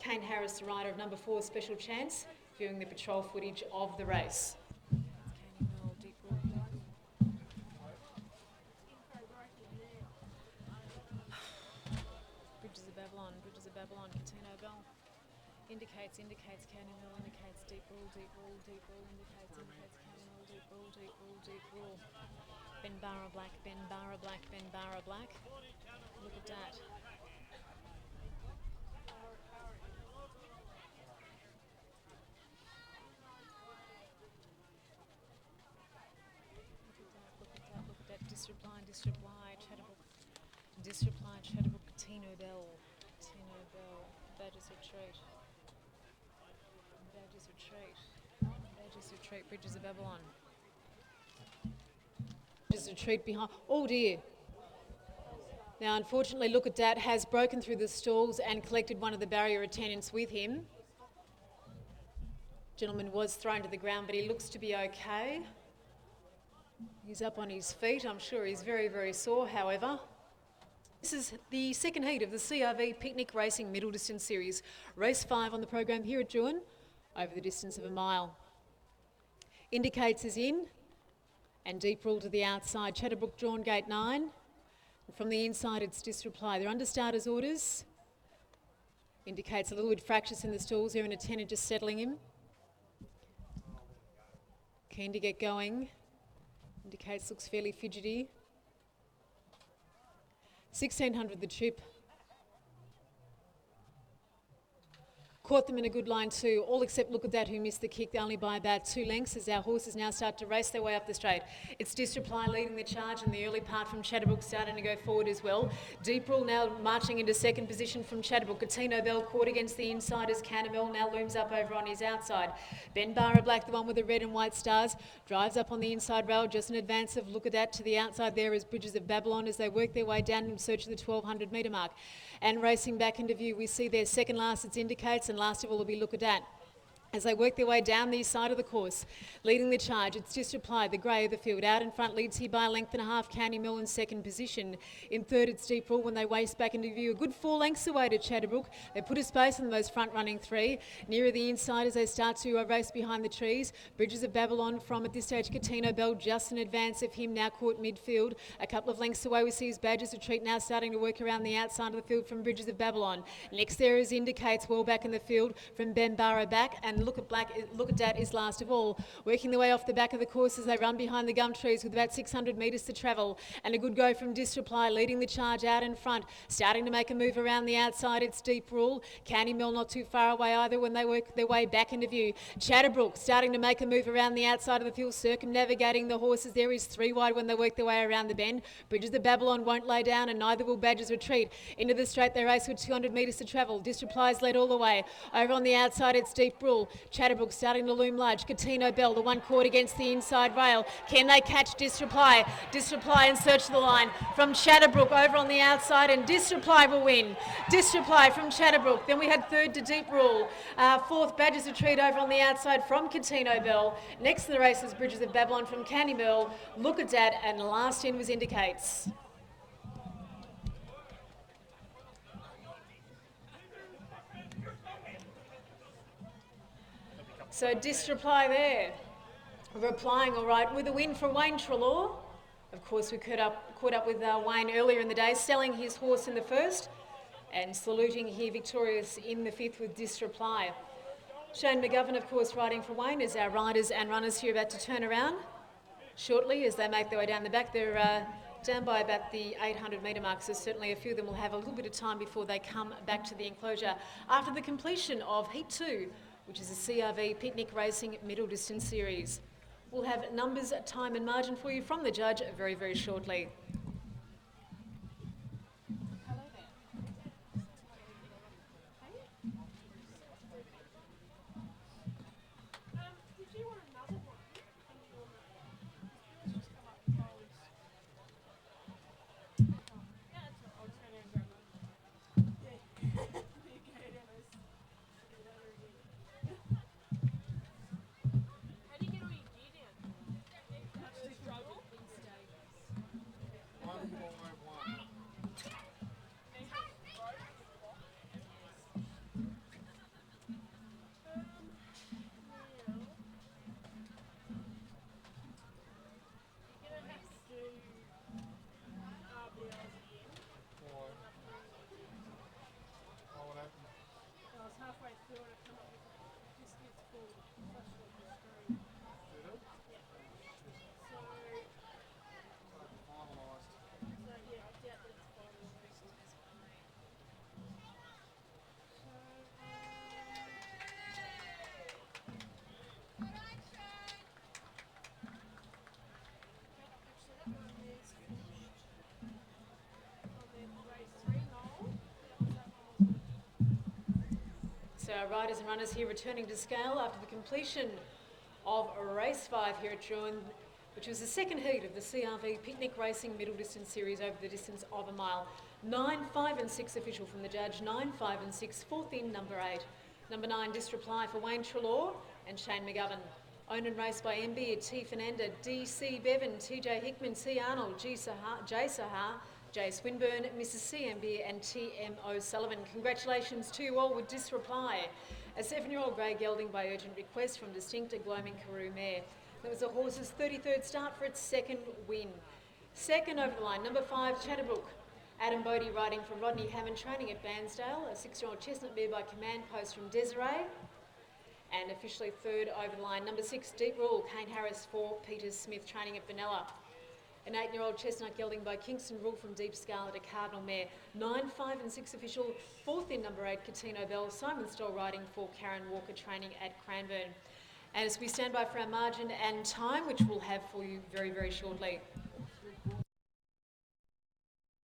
Kane Harris, the rider of number 4, Special Chance, viewing the patrol footage of the race. Bridges of Babylon, Catino Bell. Indicates, Canny Mill, indicates, deep rule, indicates, Canny Mill, deep rule. Ben Barra Black. Look at that. Look at that. Disreply, Chatterbrook, Catino Bell. Badges retreat, Bridges of Babylon. Bridges retreat behind. Oh dear. Now, unfortunately, Look at that has broken through the stalls and collected one of the barrier attendants with him. Gentleman was thrown to the ground, but he looks to be okay. He's up on his feet. I'm sure he's very, very sore, however. This is the second heat of the CRV Picnic Racing Middle Distance Series. Race 5 on the program here at Drouin, over the distance of a mile. Indicates is in, and deep rule to the outside. Chatterbrook drawn gate 9. And from the inside, it's Disreply. They're under starters' orders. Indicates a little bit fractious in the stalls here, and a attendant just settling him. Keen to get going. Indicates looks fairly fidgety. 1600 the trip. Caught them in a good line too, all except Look at that, who missed the kick only by about 2 lengths as our horses now start to race their way up the straight. It's Disreply leading the charge, and the early part from Chatterbrook starting to go forward as well. Deep Rule now marching into second position from Chatterbrook. Catino Bell caught against the inside as Canamel now looms up over on his outside. Ben Barra Black, the one with the red and white stars, drives up on the inside rail just in advance of Look at that. To the outside there is Bridges of Babylon as they work their way down in search of the 1200 metre mark. And racing back into view, we see their second last, it's Indicates, and last of all will be Look at that. As they work their way down the side of the course, leading the charge, it's Disreply, the grey of the field. Out in front leads here by a length and a half, County Mill in second position. In third, it's Deep Rule when they race back into view. A good 4 lengths away to Chatterbrook. They put a space on those front running 3. Nearer the inside as they start to race behind the trees. Bridges of Babylon from, at this stage, Catino Bell just in advance of him, now caught midfield. A couple of lengths away, we see his Badgers Retreat now starting to work around the outside of the field from Bridges of Babylon. Next there is Indicates, well back in the field from Ben Barrow back, and Look at that is last of all, working their way off the back of the course as they run behind the gum trees with about 600 metres to travel. And a good go from Disreply, leading the charge out in front, starting to make a move around the outside. It's Deep Rule. County Mill not too far away either when they work their way back into view. Chatterbrook starting to make a move around the outside of the field, circumnavigating the horses. There is 3 wide when they work their way around the bend. Bridges of Babylon won't lay down, and neither will Badgers Retreat. Into the straight they race with 200 metres to travel. Disreply's led all the way. Over on the outside it's Deep Rule. Chatterbrook starting to loom large. Catino Bell, the one caught against the inside rail. Can they catch Disreply? Disreply in search of the line from Chatterbrook over on the outside, and Disreply will win. Disreply from Chatterbrook. Then we had third to Deep Rule. Fourth, Badgers Retreat over on the outside from Catino Bell. Next to the race is Bridges of Babylon from Canny Mill. Look at that, and last in was Indicates. So Disreply there, replying all right with a win from Wayne Trelaw. Of course, we caught up with Wayne earlier in the day, selling his horse in the first and saluting here victorious in the 5th with Disreply. Shane McGovern, of course, riding for Wayne as our riders and runners here about to turn around shortly as they make their way down the back. They're down by about the 800 metre mark, so certainly a few of them will have a little bit of time before they come back to the enclosure after the completion of Heat 2, which is a CRV Picnic Racing Middle Distance Series. We'll have numbers, time and margin for you from the judge very, very shortly. So our riders and runners here returning to scale after the completion of race 5 here at Drouin, which was the second heat of the CRV Picnic Racing Middle Distance Series over the distance of a mile. 9, 5 and 6 official from the judge, 9, 5 and 6, fourth in number 8. Number 9, Distreply for Wayne Trelaw and Shane McGovern. Owned and raced by MB, T. Fernanda, DC Bevan, TJ Hickman, T. Arnold, Jay Sahar, Jay Swinburne, Mrs. CMB and TM O'Sullivan. Congratulations to you all with Disreply, a 7-year-old grey gelding by urgent request from Distinct, a gloaming Karoo mare. That was the horse's 33rd start for its second win. Second over the line, number 5, Chatterbrook. Adam Bodie riding from Rodney Hammond, training at Bairnsdale, a 6-year-old chestnut mare by command post from Desiree. And officially third over the line, number 6, Deep Rule, Kane Harris for Peter Smith, training at Vanilla. An 8-year-old chestnut gelding by Kingston Rule from Deep Scarlet, a Cardinal mare. 9, 5 and 6 official, fourth in number 8, Catino Bell, Simon Stoll riding for Karen Walker, training at Cranbourne. And as we stand by for our margin and time, which we'll have for you very, very shortly.